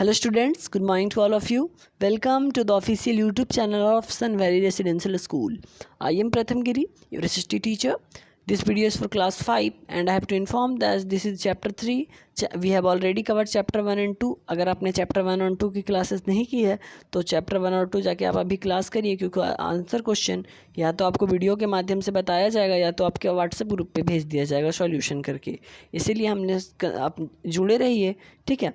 Hello students, good morning to all of you. Welcome to the official YouTube channel of Sun Valley Residential School. I am Pratham Giri, your history teacher. This video is for class 5 and I have to inform that this is chapter 3. We have already covered chapter 1 and 2. अगर आपने chapter 1 और 2 की classes नहीं की है तो chapter 1 और 2 जाके आप अभी क्लास करिए, क्योंकि आंसर क्वेश्चन या तो आपको वीडियो के माध्यम से बताया जाएगा या तो आपके व्हाट्सएप ग्रुप पे भेज दिया जाएगा सॉल्यूशन करके। इसीलिए हमने आप जुड़े रहिए, ठीक है।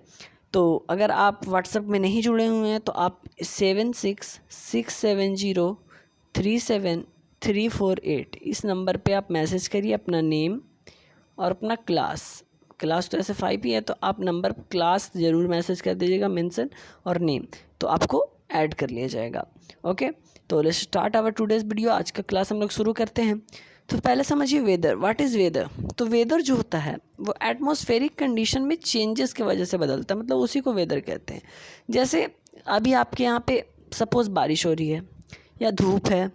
तो अगर आप व्हाट्सएप में नहीं जुड़े हुए हैं तो आप 7667037348 इस नंबर पे आप मैसेज करिए अपना नेम और अपना क्लास तो ऐसे 5 ही है, तो आप नंबर क्लास ज़रूर मैसेज कर दीजिएगा, मेंशन और नेम, तो आपको ऐड कर लिया जाएगा। ओके, तो let's start our today's video. आज का क्लास हम लोग शुरू करते हैं। तो पहले समझिए वेदर, व्हाट इज़ वेदर। तो वेदर जो होता है वो एटमॉस्फेरिक कंडीशन में चेंजेस की वजह से बदलता है, मतलब उसी को वेदर कहते हैं। जैसे अभी आपके यहाँ पे सपोज़ बारिश हो रही है या धूप है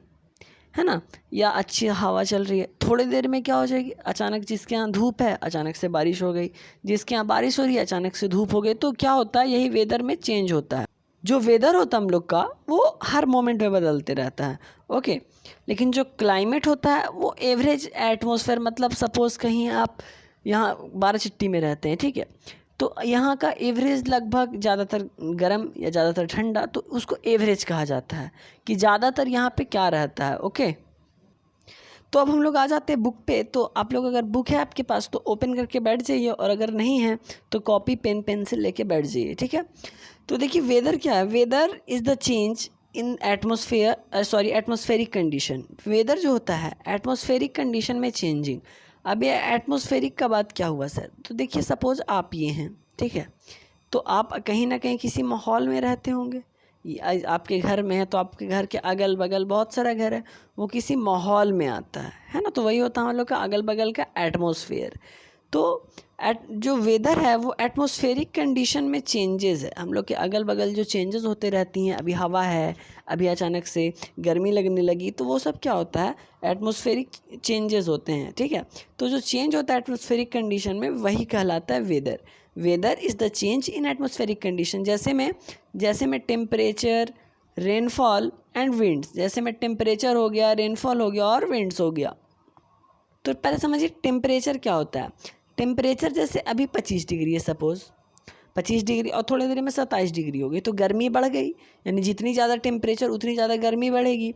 ना, या अच्छी हवा चल रही है, थोड़ी देर में क्या हो जाएगी, अचानक जिसके यहाँ धूप है अचानक से बारिश हो गई, जिसके यहाँ बारिश हो रही है अचानक से धूप हो गई। तो क्या होता है, यही वेदर में चेंज होता है। जो वेदर होता है हम लोग का वो हर मोमेंट में बदलते रहता है। ओके, लेकिन जो क्लाइमेट होता है वो एवरेज एटमॉस्फेयर, मतलब सपोज़ कहीं आप यहाँ 12 चिट्टी में रहते हैं, ठीक है, तो यहाँ का एवरेज लगभग ज़्यादातर गर्म या ज़्यादातर ठंडा, तो उसको एवरेज कहा जाता है कि ज़्यादातर यहाँ पे क्या रहता है। ओके, तो अब हम लोग आ जाते हैं बुक पे। तो आप लोग अगर बुक है आपके पास तो ओपन करके बैठ जाइए, और अगर नहीं है तो कॉपी पेन पेंसिल लेके बैठ जाइए, ठीक है। तो देखिए वेदर क्या है, weather is the change in atmospheric condition. Weather जो होता है एटमॉस्फेरिक कंडीशन में चेंजिंग। अब ये एटमॉस्फेरिक का बात क्या हुआ सर, तो देखिए सपोज़ आप ये हैं, ठीक है, तो आप कहीं ना कहीं किसी माहौल में रहते होंगे, आपके घर में है तो आपके घर के अगल बगल बहुत सारा घर है, वो किसी माहौल में आता है ना, तो वही होता है हम लोग का अगल बगल का एटमॉस्फेयर। तो जो वेदर है वो एटमॉस्फेरिक कंडीशन में चेंजेस है, हम लोग के अगल बगल जो चेंजेस होते रहती हैं। अभी हवा है, अभी अचानक से गर्मी लगने लगी, तो वो सब क्या होता है, एटमॉस्फेरिक चेंजेस होते हैं, ठीक है। तो जो चेंज होता है एटमॉस्फेरिक कंडीशन में वही कहलाता है weather. Weather is the change in atmospheric condition. जैसे में टेम्परेचर, रेनफॉल एंड विंड्स, जैसे में टेम्परेचर हो गया, रेनफॉल हो गया और विंड्स हो गया। तो पहले समझिए टेम्परेचर क्या होता है। टेम्परेचर जैसे अभी 25 डिग्री है, सपोज़ 25 डिग्री और थोड़ी देर में 27 डिग्री हो गई, तो गर्मी बढ़ गई, यानी जितनी ज़्यादा टेम्परेचर उतनी ज़्यादा गर्मी बढ़ेगी।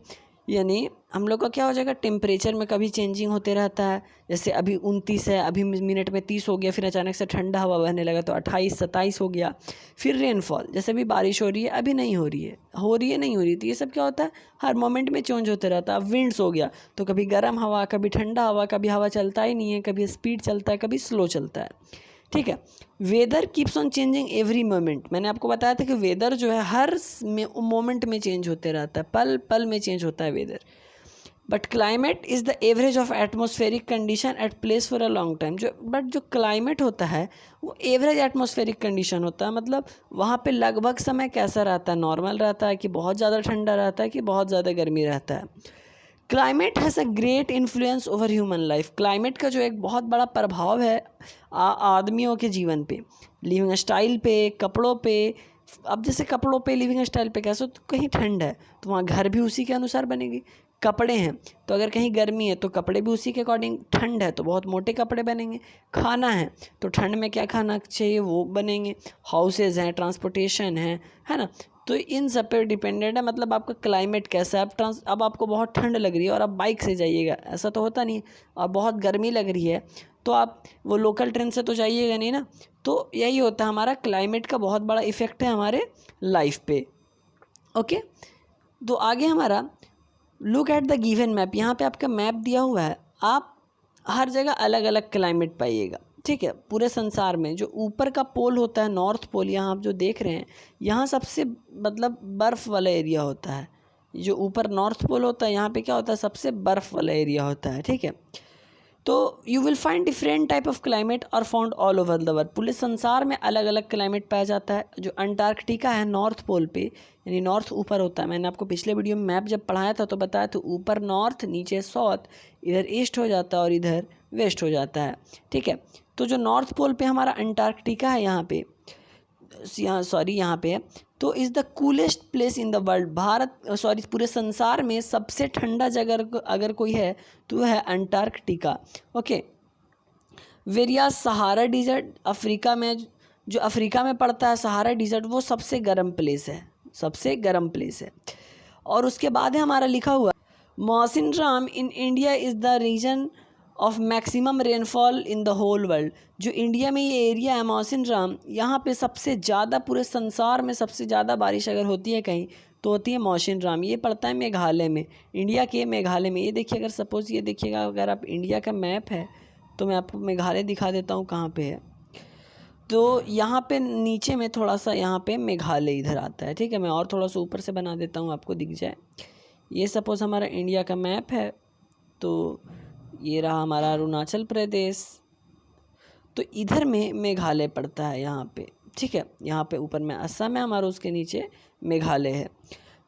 यानी हम लोग का क्या हो जाएगा, टेम्परेचर में कभी चेंजिंग होते रहता है। जैसे अभी 29 है, अभी मिनट में 30 हो गया, फिर अचानक से ठंडा हवा बहने लगा तो 28 27 हो गया। फिर रेनफॉल, जैसे अभी बारिश हो रही है, अभी नहीं हो रही है, नहीं हो रही, तो ये सब क्या होता है, हर मोमेंट में चेंज होते रहता है। विंड्स हो गया, तो कभी गर्म हवा, कभी ठंडा हवा, कभी हवा चलता ही नहीं है, कभी स्पीड चलता है, कभी स्लो चलता है, ठीक है। Weather keeps on changing every moment. मैंने आपको बताया था कि वेदर जो है हर मोमेंट में चेंज होते रहता है, पल पल में चेंज होता है weather. But climate is the average of atmospheric condition at place for a long time. जो क्लाइमेट होता है वो एवरेज एटमॉस्फेरिक कंडीशन होता है, मतलब वहाँ पे लगभग समय कैसा रहता है, नॉर्मल रहता है कि बहुत ज़्यादा ठंडा रहता है कि बहुत ज़्यादा गर्मी रहता है। Climate has a great influence over human life. Climate का जो एक बहुत बड़ा प्रभाव है आदमियों के जीवन पे, लिविंग स्टाइल पे, कपड़ों पे। अब जैसे कपड़ों पे, लिविंग स्टाइल पे कैसे, तो कहीं ठंड है तो वहाँ घर भी उसी के अनुसार बनेगी। कपड़े हैं तो अगर कहीं गर्मी है तो कपड़े भी उसी के अकॉर्डिंग, ठंड है तो बहुत मोटे कपड़े बनेंगे। खाना है तो ठंड में क्या खाना चाहिए वो बनेंगे। हाउसेज हैं, ट्रांसपोर्टेशन है ना, तो इन सब पे डिपेंडेंट है। मतलब आपका क्लाइमेट कैसा है। अब आपको बहुत ठंड लग रही है और आप बाइक से जाइएगा, ऐसा तो होता नहीं। और बहुत गर्मी लग रही है तो आप वो लोकल ट्रेन से तो जाइएगा नहीं ना। तो यही होता है, हमारा क्लाइमेट का बहुत बड़ा इफ़ेक्ट है हमारे लाइफ पे। ओके, तो आगे हमारा look at the given map. यहाँ पे आपका मैप दिया हुआ है, आप हर जगह अलग अलग क्लाइमेट पाइएगा, ठीक है। पूरे संसार में जो ऊपर का पोल होता है, नॉर्थ पोल, यहाँ आप जो देख रहे हैं, यहाँ सबसे मतलब बर्फ़ वाला एरिया होता है। जो ऊपर नॉर्थ पोल होता है यहाँ पे क्या होता है, सबसे बर्फ़ वाला एरिया होता है, ठीक है। तो you will find different type of climate और found all over the world. पूरे संसार में अलग अलग क्लाइमेट पाया जाता है। जो अंटार्कटिका है नॉर्थ पोल पे, यानी नॉर्थ ऊपर होता है। मैंने आपको पिछले वीडियो में मैप जब पढ़ाया था तो बताया तो ऊपर नॉर्थ, नीचे साउथ, इधर ईस्ट हो जाता है और इधर वेस्ट हो जाता है, ठीक है। तो जो नॉर्थ पोल पे हमारा अंटार्कटिका है, यहाँ पे यहाँ पे है, तो is the coolest place in the world, पूरे संसार में सबसे ठंडा जगह अगर कोई है तो है Antarctica. Okay, whereas Sahara desert, Africa में, जो अफ्रीका में पड़ता है सहारा डिजर्ट, वो सबसे गर्म प्लेस है, सबसे गर्म प्लेस है। और उसके बाद है हमारा लिखा हुआ Mawsynram in India is the region of maximum rainfall in the whole world. जो इंडिया में ये एरिया है मौसिनराम, यहाँ पे सबसे ज़्यादा, पूरे संसार में सबसे ज़्यादा बारिश अगर होती है कहीं तो होती है मौसिनराम। ये पड़ता है मेघालय में, इंडिया के मेघालय में। ये देखिए, अगर सपोज़ ये देखिएगा, अगर आप इंडिया का मैप है तो मैं आपको मेघालय दिखा देता हूँ कहाँ पे है। तो यहाँ पे नीचे में थोड़ा सा यहाँ पे मेघालय इधर आता है, ठीक है। मैं और थोड़ा सा ऊपर से बना देता हूँ, आपको दिख जाए। ये सपोज़ हमारा इंडिया का मैप है, तो ये रहा हमारा अरुणाचल प्रदेश, तो इधर में मेघालय पड़ता है यहाँ पे, ठीक है। यहाँ पे ऊपर में असम है हमारा, उसके नीचे मेघालय है।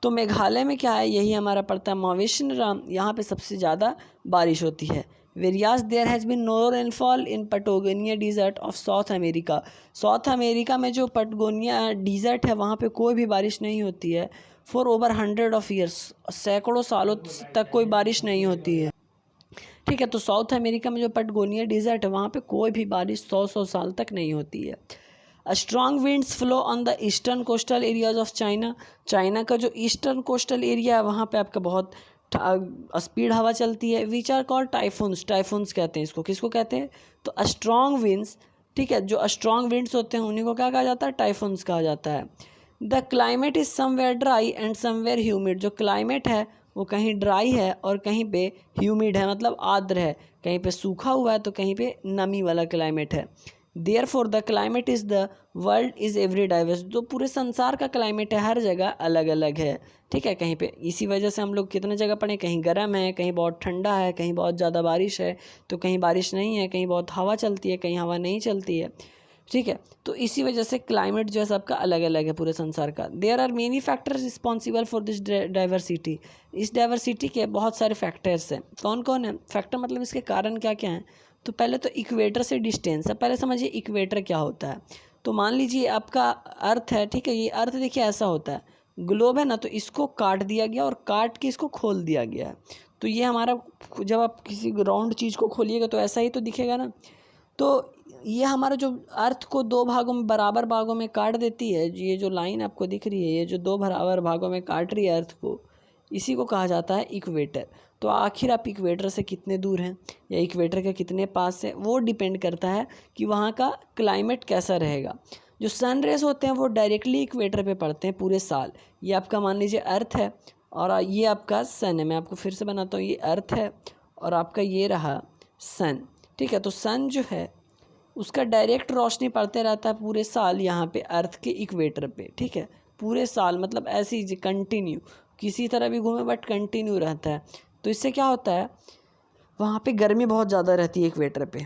तो मेघालय में क्या है, यही हमारा पड़ता है मौसिनराम। यहाँ पे सबसे ज़्यादा बारिश होती है। Whereas there has been no rainfall in Patagonia desert of South America. South America में जो पटागोनिया डिज़र्ट है वहाँ पे कोई भी बारिश नहीं होती है फॉर ओवर 100 ऑफ ईयर्स, सैकड़ों सालों तक कोई बारिश नहीं होती है, ठीक है। तो साउथ अमेरिका में जो पटागोनिया डिज़र्ट है वहाँ पे कोई भी बारिश 100 साल तक नहीं होती है। Strong winds flow on the eastern coastal areas of China. China का जो ईस्टर्न कोस्टल एरिया है वहाँ पे आपका बहुत स्पीड हवा चलती है। Which are called typhoons, typhoons कहते हैं इसको। किसको कहते हैं, तो स्ट्रॉन्ग विंड्स, ठीक है। जो स्ट्रॉन्ग विंड्स होते हैं उन्हीं को क्या कहा जाता है, टाइफून्स कहा जाता है। The climate is somewhere dry and somewhere humid. जो क्लाइमेट है वो कहीं ड्राई है और कहीं पे ह्यूमिड है, मतलब आर्द्र है। कहीं पे सूखा हुआ है तो कहीं पे नमी वाला क्लाइमेट है। Therefore the climate is the world is every diverse. जो पूरे संसार का क्लाइमेट है हर जगह अलग अलग है, ठीक है। कहीं पे इसी वजह से हम लोग कितने जगह पढ़े, कहीं गर्म है, कहीं बहुत ठंडा है, कहीं बहुत ज़्यादा बारिश है, तो कहीं बारिश नहीं है, कहीं बहुत हवा चलती है, कहीं हवा नहीं चलती है, ठीक है। तो इसी वजह से क्लाइमेट जो है सबका अलग अलग है पूरे संसार का। There are many factors responsible for this diversity. इस डाइवर्सिटी के बहुत सारे फैक्टर्स हैं। कौन कौन है फैक्टर, मतलब इसके कारण क्या क्या हैं। तो पहले तो इक्वेटर से डिस्टेंस है। पहले समझिए इक्वेटर क्या होता है। तो मान लीजिए आपका अर्थ है, ठीक है। ये अर्थ देखिए ऐसा होता है, ग्लोब है ना, तो इसको काट दिया गया और काट के इसको खोल दिया गया है। तो ये हमारा, जब आप किसी राउंड चीज़ को खोलिएगा तो ऐसा ही तो दिखेगा ना। तो ये हमारा जो अर्थ को दो भागों में, बराबर भागों में काट देती है, ये जो लाइन आपको दिख रही है, ये जो दो बराबर भागों में काट रही है अर्थ को, इसी को कहा जाता है इक्वेटर। तो आखिर आप इक्वेटर से कितने दूर हैं या इक्वेटर के कितने पास है, वो डिपेंड करता है कि वहाँ का क्लाइमेट कैसा रहेगा। जो सन रेज होते हैं वो डायरेक्टली इक्वेटर पे पड़ते हैं पूरे साल। ये आपका मान लीजिए अर्थ है और ये आपका सन है। मैं आपको फिर से बनाता हूँ, ये अर्थ है और आपका ये रहा सन, ठीक है। तो सन जो है उसका डायरेक्ट रोशनी पड़ते रहता है पूरे साल यहाँ पे अर्थ के इक्वेटर पे, ठीक है। पूरे साल मतलब ऐसे ही कंटिन्यू, किसी तरह भी घूमे बट कंटिन्यू रहता है। तो इससे क्या होता है, वहाँ पे गर्मी बहुत ज़्यादा रहती है इक्वेटर पे।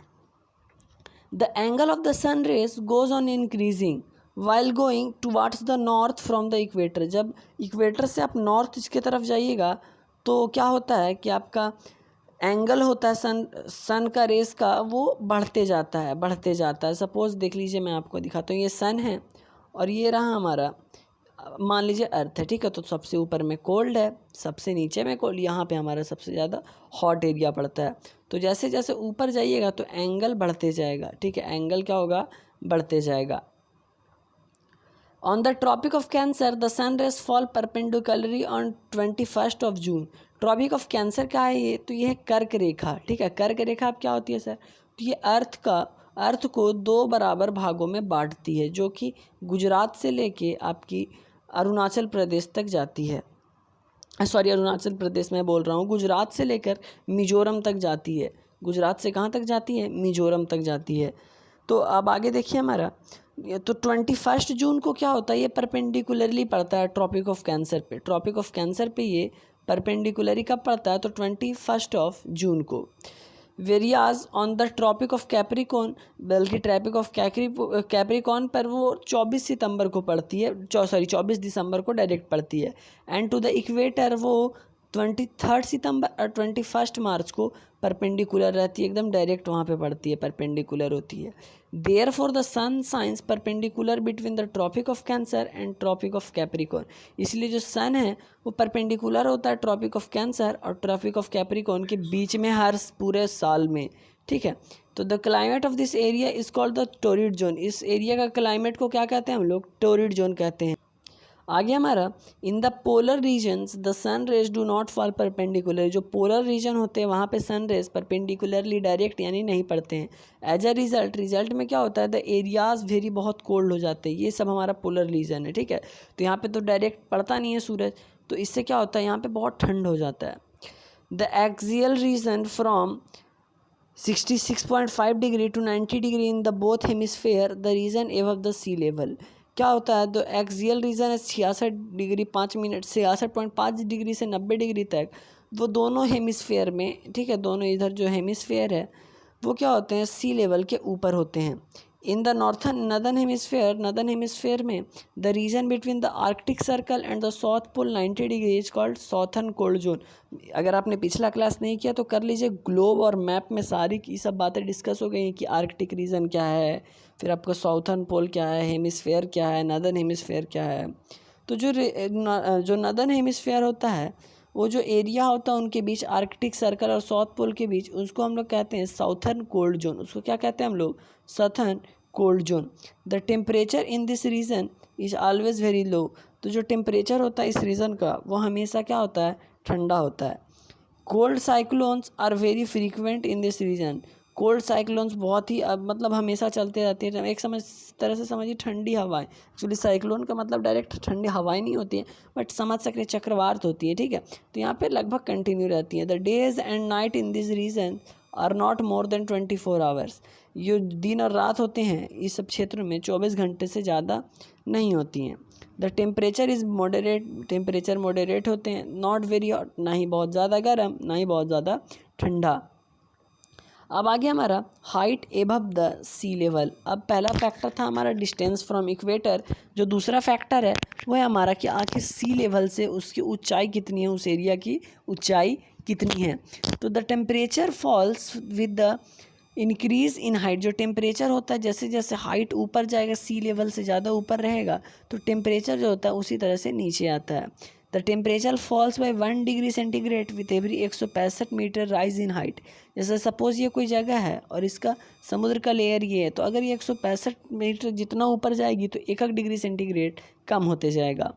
The angle of the sun rays goes on increasing while going towards the north from the equator. जब इक्वेटर से आप नॉर्थ की तरफ जाइएगा तो क्या होता है कि आपका एंगल होता है सन का रेस का, वो बढ़ते जाता है, बढ़ते जाता है। सपोज़ देख लीजिए, मैं आपको दिखाता हूँ, ये सन है और ये रहा हमारा, मान लीजिए अर्थ है, ठीक है। तो सबसे ऊपर में कोल्ड है, सबसे नीचे में कोल्ड, यहाँ पे हमारा सबसे ज़्यादा हॉट एरिया पड़ता है। तो जैसे जैसे ऊपर जाइएगा तो एंगल बढ़ते जाएगा, ठीक है। एंगल क्या होगा, बढ़ते जाएगा। On the tropic of cancer the sun rays fall perpendicularly on 21 of June. Tropic of cancer क्या है ये, तो ये है कर्क रेखा, ठीक है। कर्क रेखा अब क्या होती है सर, तो ये अर्थ को दो बराबर भागों में बांटती है, जो कि गुजरात से लेके आपकी अरुणाचल प्रदेश तक जाती है। सॉरी, अरुणाचल प्रदेश में बोल रहा हूँ, गुजरात से लेकर मिजोरम तक जाती है। गुजरात से कहाँ तक जाती है, मिजोरम तक जाती है। तो अब आगे देखिए हमारा, तो 21 जून को क्या होता है, ये परपेंडिकुलरली पड़ता है ट्रॉपिक ऑफ कैंसर पे। ट्रॉपिक ऑफ कैंसर पे ये परपेंडिकुलरली कब पड़ता है, तो 21 ऑफ जून को। Whereas on the tropic of Capricorn, बल्कि ट्रॉपिक ऑफ कैप्रिकॉन पर वो 24 सितंबर को पड़ती है, 24 दिसंबर को डायरेक्ट पड़ती है। एंड टू द इक्वेटर वो 23 सितंबर और 21 मार्च को परपेंडिकुलर रहती है, एकदम डायरेक्ट वहाँ पे पड़ती है, परपेंडिकुलर होती है। Therefore the sun shines perpendicular between the tropic of cancer and tropic of capricorn. इसलिए जो सन है वो परपेंडिकुलर होता है ट्रॉपिक ऑफ कैंसर और ट्रॉपिक ऑफ कैप्रिकॉर्न के बीच में हर पूरे साल में, ठीक है। तो the climate of this area is called the torrid zone. इस एरिया का क्लाइमेट को क्या कहते हैं हम लोग? टोरिड जोन कहते हैं। आगे हमारा, in the polar regions the sun rays do not fall perpendicular. जो पोलर रीजन होते हैं वहाँ पे सन रेज परपेंडिकुलरली डायरेक्ट यानी नहीं पड़ते हैं। एज अ रिजल्ट में क्या होता है? द एरियाज वेरी बहुत कोल्ड हो जाते हैं। ये सब हमारा पोलर रीजन है, ठीक है। तो यहाँ पे तो डायरेक्ट पड़ता नहीं है सूरज, तो इससे क्या होता है? यहाँ पे बहुत ठंड हो जाता है। The axial region from 66.5 degree to 90 degree in the both hemisphere the region above the sea level. क्या होता है? तो एक्सियल रीजन है 66 डिग्री 5 मिनट, 66.5 डिग्री से 90 डिग्री तक, वो दोनों हेमिस्फेयर में, ठीक है, दोनों इधर जो हेमिस्फेयर है वो क्या होते हैं? सी लेवल के ऊपर होते हैं। इन द नदर्न हेमिस्फेयर में the region between the arctic circle and the south pole 90 degree is called southern cold zone. अगर आपने पिछला क्लास नहीं किया तो कर लीजिए, ग्लोब और मैप में सारी की सब बातें डिस्कस हो गई हैं कि आर्कटिक रीजन क्या है, फिर आपका साउथर्न पोल क्या है, हेमिस्फेयर क्या है, नदर्न हेमिस्फेयर क्या है। तो जो नदर्न हेमिस्फेयर होता है, वो जो एरिया होता है उनके बीच आर्कटिक सर्कल और साउथ पोल के बीच, उसको हम लोग कहते हैं साउथर्न कोल्ड जोन। उसको क्या कहते हैं हम लोग? Southern cold zone. The temperature in this region is always very low. तो जो टेम्परेचर होता है इस रीजन का वो हमेशा क्या होता है? ठंडा होता है। Cold cyclones are very frequent in this region. Cold cyclones बहुत ही मतलब हमेशा चलते रहते हैं। एक तरह से समझिए ठंडी हवाएं। एक्चुअली साइक्लोन का मतलब डायरेक्ट ठंडी हवाएं नहीं होती हैं, बट समझ सकते चक्रवात होती है, ठीक है। तो यहाँ पे लगभग कंटिन्यू रहती है। The days and night in this region are not more than 24 hours. ये दिन और रात होते हैं इस सब क्षेत्रों में 24 घंटे से ज़्यादा नहीं होती हैं। The temperature is moderate. Temperature moderate होते हैं, नॉट वेरी हॉट, ना ही बहुत ज़्यादा गर्म ना ही बहुत ज़्यादा ठंडा। अब आगे हमारा height above the sea level. अब पहला फैक्टर था हमारा डिस्टेंस फ्रॉम इक्वेटर। जो दूसरा फैक्टर है वो है हमारा कि आके सी लेवल से उसकी ऊंचाई कितनी है, उस एरिया की ऊंचाई कितनी है। तो the temperature falls with the increase in height. जो टेम्परेचर होता है जैसे जैसे हाइट ऊपर जाएगा, सी लेवल से ज़्यादा ऊपर रहेगा, तो टेम्परेचर जो होता है उसी तरह से नीचे आता है। The temperature falls by 1 degree centigrade with every 165 metre rise in height. जैसे सपोज ये कोई जगह है और इसका समुद्र का लेयर ये है, तो अगर ये 165 मीटर जितना ऊपर जाएगी तो 1 डिग्री सेंटीग्रेड कम होते जाएगा।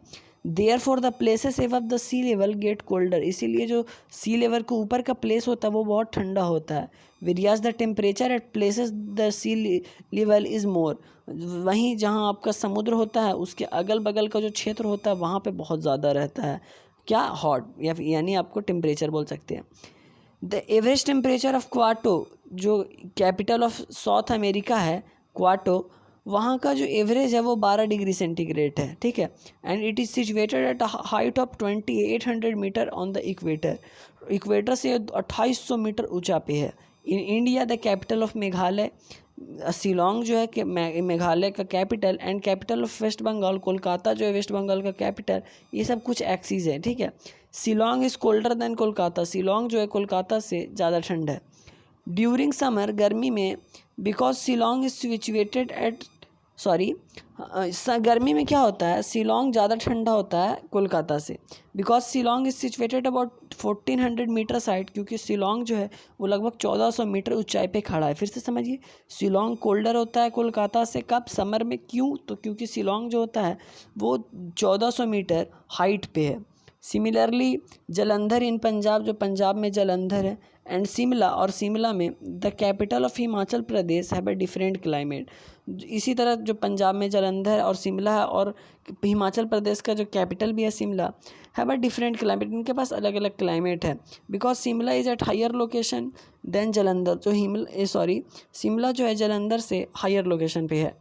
Therefore the places above the sea level get colder. इसीलिए जो सी लेवल के ऊपर का प्लेस होता है वो बहुत ठंडा होता है। Whereas the temperature at places the sea level is more. वहीं जहाँ आपका समुद्र होता है उसके अगल बगल का जो क्षेत्र होता है वहाँ पे बहुत ज़्यादा रहता है क्या? हॉट, यानी आपको टेम्परेचर बोल सकते हैं। The average temperature of quota, जो कैपिटल ऑफ साउथ अमेरिका है क्वाटो, वहाँ का जो एवरेज है वो 12 डिग्री सेंटीग्रेड है, ठीक है। And it is situated at height of 2800 metre on the equator. Equator से 2800 मीटर ऊंचा पे है। In India the capital of Meghalaya, Shillong जो है कि मेघालय का capital, and capital of West Bengal, Kolkata जो है वेस्ट बंगाल का कैपिटल। ये सब कुछ एक्सिस है, ठीक है। Shillong is colder than Kolkata. Shillong जो है कोलकाता से ज़्यादा ठंड है। ड्यूरिंग समर, गर्मी में, because Shillong is situated at गर्मी में क्या होता है? शिलोंग ज़्यादा ठंडा होता है कोलकाता से। Because Shillong is situated about 1400 metre side, क्योंकि शिलोंग जो है वो लगभग 1400 मीटर ऊंचाई पे खड़ा है। फिर से समझिए, शिलोंग कोल्डर होता है कोलकाता से कब? समर में। क्यों? तो क्योंकि शिलोंग जो होता है वो 1400 मीटर हाइट पे है। सिमिलरली जलंधर इन पंजाब, जो पंजाब में जलंधर है, एंड शिमला, और शिमला में the capital of Himachal Pradesh have a different climate. इसी तरह जो पंजाब में जलंधर और शिमला है और हिमाचल प्रदेश का जो कैपिटल भी है Shimla, have a different climate. इनके पास अलग अलग क्लाइमेट है। Because Shimla is at higher location than Jalandhar. जो शिमला जो है जलंधर से हायर लोकेशन पे है।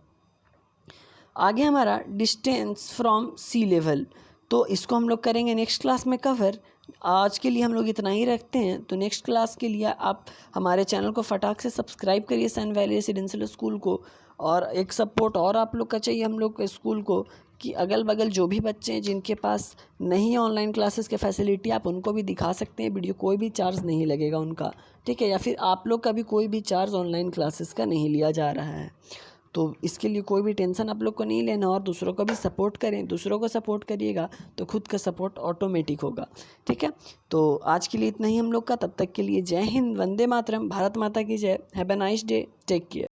आगे हमारा डिस्टेंस फ्रॉम सी लेवल, तो इसको हम लोग करेंगे नेक्स्ट क्लास में कवर। आज के लिए हम लोग इतना ही रखते हैं। तो नेक्स्ट क्लास के लिए आप हमारे चैनल को फटाक से सब्सक्राइब करिए, सन वैली रेसिडेंशियल स्कूल को। और एक सपोर्ट और आप लोग का चाहिए हम लोग के स्कूल को आपकी अगल बगल जो भी बच्चे हैं जिनके पास नहीं है ऑनलाइन क्लासेस के फैसिलिटी, आप उनको भी दिखा सकते हैं वीडियो, कोई भी चार्ज नहीं लगेगा उनका, ठीक है। या फिर आप लोग का भी कोई भी चार्ज ऑनलाइन क्लासेस का नहीं लिया जा रहा है, तो इसके लिए कोई भी टेंशन आप लोग को नहीं लेना। और दूसरों को भी सपोर्ट करें, दूसरों को सपोर्ट करिएगा तो खुद का सपोर्ट ऑटोमेटिक होगा, ठीक है। तो आज के लिए इतना ही हम लोग का, तब तक के लिए जय हिंद, वंदे मातरम, भारत माता की जय, have a nice day, take care.